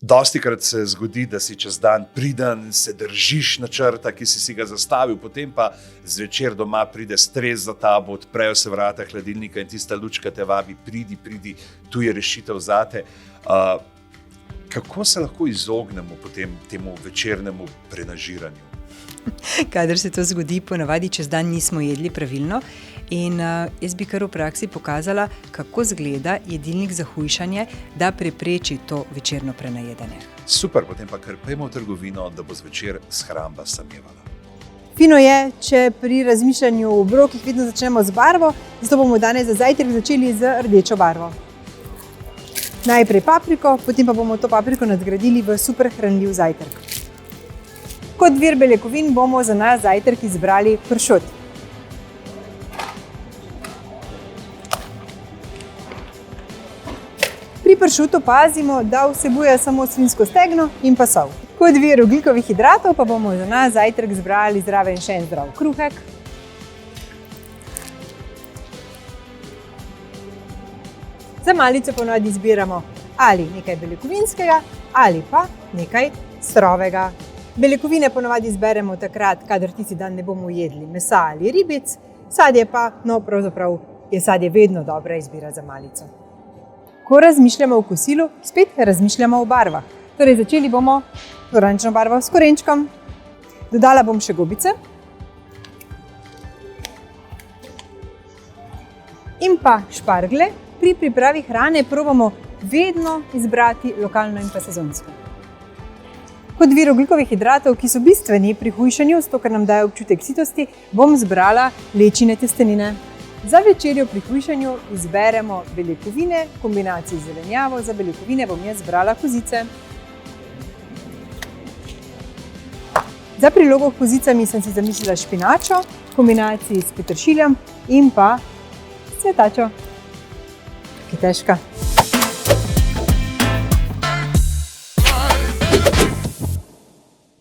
Dostikrat se zgodi, da si čez dan priden, se držiš načrta, ki si ga zastavil, potem pa zvečer doma pride stres za tabo, odprejo se vrata hladilnika in tista lučka te vabi, pridi, tu je rešitev zate. Kako se lahko izognemo potem temu večernemu prenažiranju? Kadar se to zgodi, ponavadi čez dan nismo jedli pravilno in jaz bi kar v praksi pokazala, kako izgleda jedilnik za hujšanje, da prepreči to večerno prenajedanje. Super, potem pa kar pojmo v trgovino, da bo zvečer shramba samevala. Fino je, če pri razmišljanju o obrokih vedno začnemo z barvo, zato bomo danes za zajtrk začeli z rdečo barvo. Najprej papriko, potem pa bomo to papriko nadgradili v super hranljiv zajtrk. Kot vir beljakovin bomo za naš zajtrk izbrali pršut. Pri pršutu pazimo, da vsebuje samo svinjsko stegno in pa sol. Kot vir ogljikovih hidratov pa bomo za naš zajtrk izbrali zraven še en zdrav kruhek. Za malico ponavadi izbiramo ali nekaj beljakovinskega ali pa nekaj surovega. Beljakovine ponavadi izberemo takrat, kadar tisti dan ne bomo jedli mesa ali ribic, sadje pa, pravzaprav je sadje vedno dobra izbira za malico. Ko razmišljamo o kosilu, spet razmišljamo o barvah. Torej, začeli bomo oranžno barvo s korenčkom. Dodala bom še gobice. In pa šparglje. Pri pripravi hrane probamo vedno izbrati lokalno in pa sezonsko. Kot vir ogljikovih hidratov, ki so bistveni pri hujšanju, zato ker nam dajo občutek sitosti, bom izbrala lečine testenine. Za večerjo pri hujšanju izberemo beljakovine v kombinaciji z zelenjavo. Za beljakovine bom jaz izbrala kozice. Za prilogo s kozicami sem si zamislila špinačo v kombinaciji s peteršiljem in pa cvetačo, ki je težka.